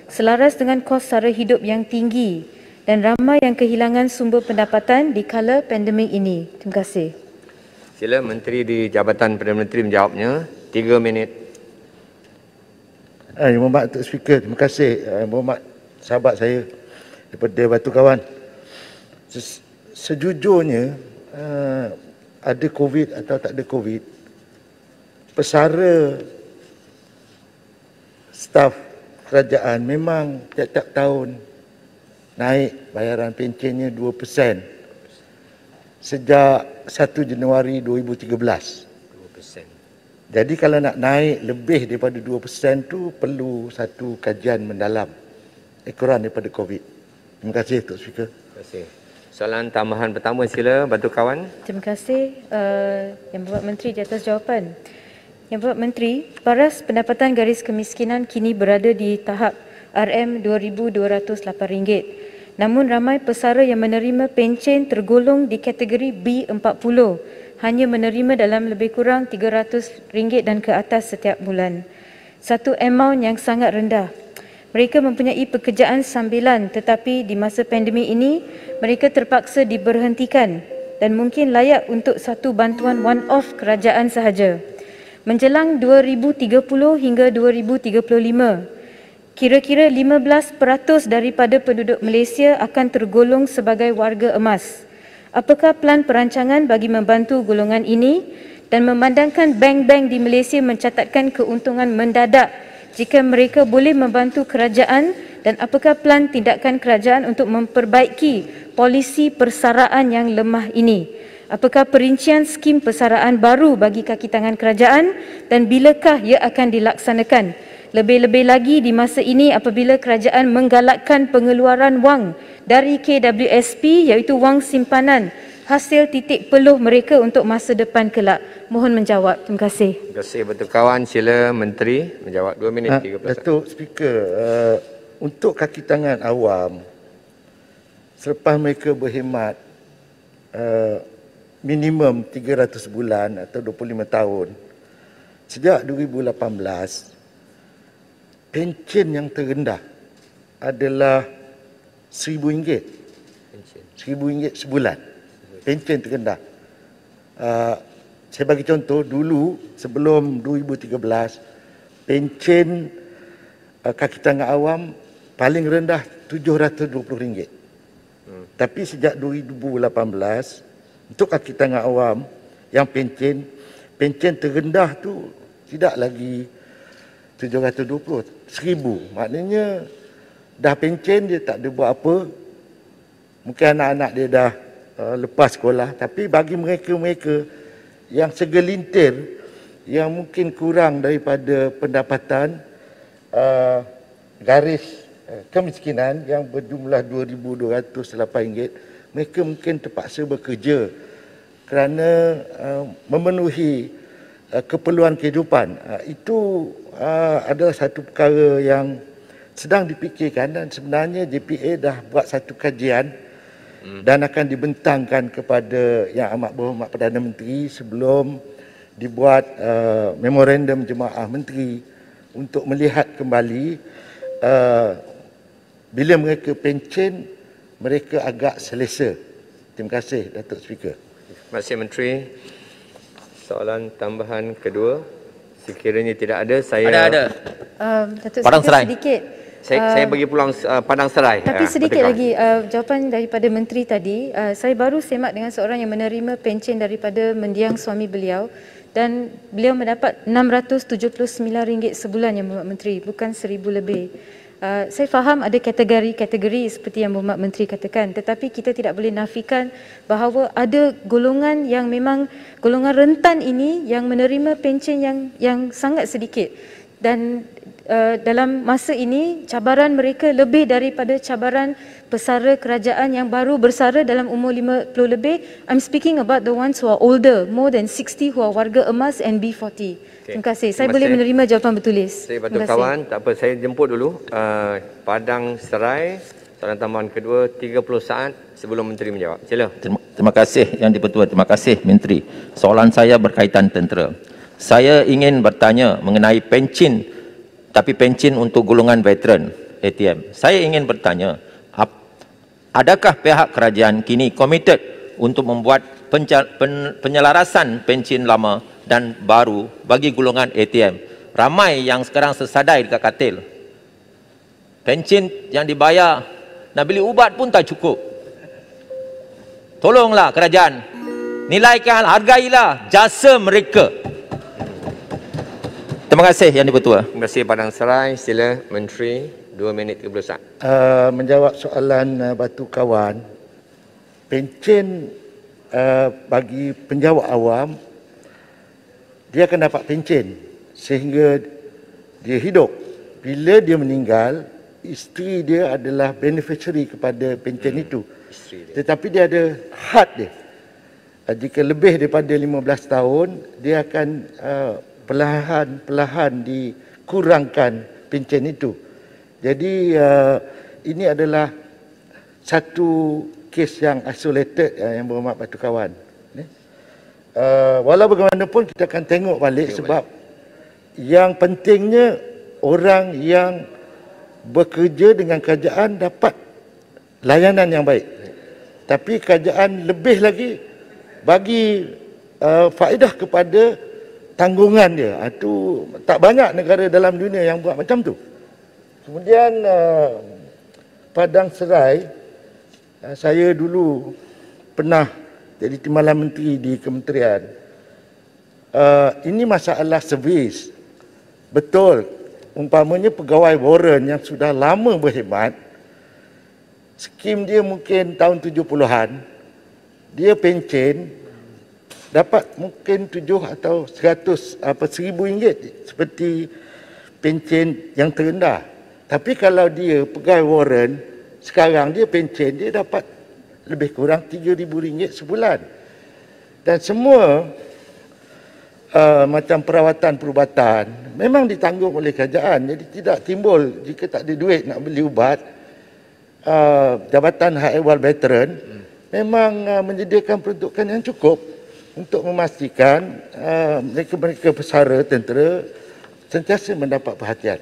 selaras dengan kos sara hidup yang tinggi dan ramai yang kehilangan sumber pendapatan di kala pandemik ini? Terima kasih. Sila Menteri di Jabatan Perdana Menteri menjawabnya. 3 minit. Yang berhormat Datuk Speaker, terima kasih. Yang berhormat sahabat saya daripada Batu Kawan. Sejujurnya, ada COVID atau tak ada COVID, pesara staf kerajaan memang tiap-tiap tahun naik bayaran pencennya 2% sejak 1 Januari 2013. 2%. Jadi kalau nak naik lebih daripada 2% tu perlu satu kajian mendalam ekoran daripada COVID. Terima kasih Tok Speaker. Terima kasih. Soalan tambahan pertama sila Batu Kawan. Terima kasih Yang Berhormat Menteri di atas jawapan. Yang Berhormat Menteri, paras pendapatan garis kemiskinan kini berada di tahap RM2,208. Namun ramai pesara yang menerima pencen tergolong di kategori B40 hanya menerima dalam lebih kurang RM300 dan ke atas setiap bulan. Satu amount yang sangat rendah. Mereka mempunyai pekerjaan sambilan tetapi di masa pandemik ini mereka terpaksa diberhentikan dan mungkin layak untuk satu bantuan one-off kerajaan sahaja. Menjelang 2030 hingga 2035, kira-kira 15% daripada penduduk Malaysia akan tergolong sebagai warga emas. Apakah plan perancangan bagi membantu golongan ini dan memandangkan bank-bank di Malaysia mencatatkan keuntungan mendadak jika mereka boleh membantu kerajaan, dan apakah plan tindakan kerajaan untuk memperbaiki polisi persaraan yang lemah ini? Apakah perincian skim persaraan baru bagi kaki tangan kerajaan dan bilakah ia akan dilaksanakan? Lebih-lebih lagi di masa ini apabila kerajaan menggalakkan pengeluaran wang dari KWSP iaitu wang simpanan hasil titik peluh mereka untuk masa depan kelak. Mohon menjawab. Terima kasih. Terima kasih Batu Kawan. Sila Menteri menjawab. 2 minit 30 saat. Datuk Speaker, untuk kaki tangan awam, selepas mereka berkhidmat minimum 300 bulan atau 25 tahun, sejak 2018, pencen yang terendah adalah RM1,000. RM1,000 sebulan. Pencen terendah. Saya bagi contoh, dulu sebelum 2013, pencen kaki tangan awam paling rendah RM720. Tapi sejak 2018, untuk kaki tangan awam yang pencen terendah tu tidak lagi 720, 1,000. Maknanya dah pencen dia tak ada buat apa. Mungkin anak-anak dia dah lepas sekolah. Tapi bagi mereka-mereka yang segelintir, yang mungkin kurang daripada pendapatan garis kemiskinan yang berjumlah RM2,208, mereka mungkin terpaksa bekerja kerana memenuhi keperluan kehidupan. Itu adalah satu perkara yang sedang dipikirkan dan sebenarnya JPA dah buat satu kajian dan akan dibentangkan kepada Yang Amat Berhormat Perdana Menteri sebelum dibuat memorandum Jemaah Menteri untuk melihat kembali bila mereka pencen mereka agak selesa. Terima kasih Datuk Speaker. Terima kasih Menteri. Soalan tambahan kedua, sekiranya tidak ada, saya Datuk Padang Speaker, Serai. sedikit. Saya bagi peluang Padang Serai. Tapi sedikit lagi jawapan daripada Menteri tadi. Saya baru semak dengan seorang yang menerima pencen daripada mendiang suami beliau dan beliau mendapat RM679 sebulan, Yang Berhormat Menteri, bukan 1,000 lebih. Saya faham ada kategori-kategori seperti yang Berhormat Menteri katakan, tetapi kita tidak boleh nafikan bahawa ada golongan yang memang golongan rentan ini yang menerima pencen yang sangat sedikit, dan dalam masa ini cabaran mereka lebih daripada cabaran pesara kerajaan yang baru bersara dalam umur 50 lebih. I'm speaking about the ones who are older, more than 60, who are warga emas and B40. Terima kasih. Saya boleh menerima jawapan bertulis. Saya Batu Kawan, tak apa, saya jemput dulu Padang Serai. Soalan tambahan kedua, 30 saat sebelum Menteri menjawab. Sila. Terima kasih Yang di-Pertua. Terima kasih Menteri. Soalan saya berkaitan tentera. Saya ingin bertanya mengenai pencen, tapi pencen untuk golongan veteran. ATM. Saya ingin bertanya, adakah pihak kerajaan kini komited untuk membuat penyelarasan pencen lama dan baru bagi golongan ATM? Ramai yang sekarang tersadai dekat katil. Pencen yang dibayar nak beli ubat pun tak cukup. Tolonglah kerajaan, nilaikan, hargailah jasa mereka. Terima kasih Yang di-Pertua. Terima kasih Padang Serai. Sila Menteri, 2 minit 30 saat. Menjawab soalan Batu Kawan, pencen bagi penjawat awam, dia akan dapat pencen sehingga dia hidup. Bila dia meninggal, isteri dia adalah beneficiary kepada pencen itu. Tetapi dia ada had dia. Jika lebih daripada 15 tahun, dia akan perlahan-perlahan dikurangkan pencen itu. Jadi ini adalah satu kes yang isolated, yang berhormat Batu Kawan. Walau bagaimanapun kita akan tengok balik sebab yang pentingnya orang yang bekerja dengan kerajaan dapat layanan yang baik. Tapi kerajaan lebih lagi bagi faedah kepada tanggungan dia. Itu tak banyak negara dalam dunia yang buat macam tu. Kemudian Padang Serai, saya dulu pernah jadi timbalan menteri di kementerian. Ini masalah servis. Betul, umpamanya pegawai warren yang sudah lama berkhidmat, skim dia mungkin tahun 70-an, dia pencen dapat mungkin 7 atau 100 RM1,000 seperti pencen yang terendah. Tapi kalau dia pegawai warren, sekarang dia pencen, dia dapat lebih kurang RM3,000 sebulan. Dan semua macam perawatan perubatan memang ditanggung oleh kerajaan. Jadi tidak timbul jika tak ada duit nak beli ubat. Jabatan Hak Ehwal Veteran memang menyediakan peruntukan yang cukup untuk memastikan mereka-mereka pesara tentera sentiasa mendapat perhatian.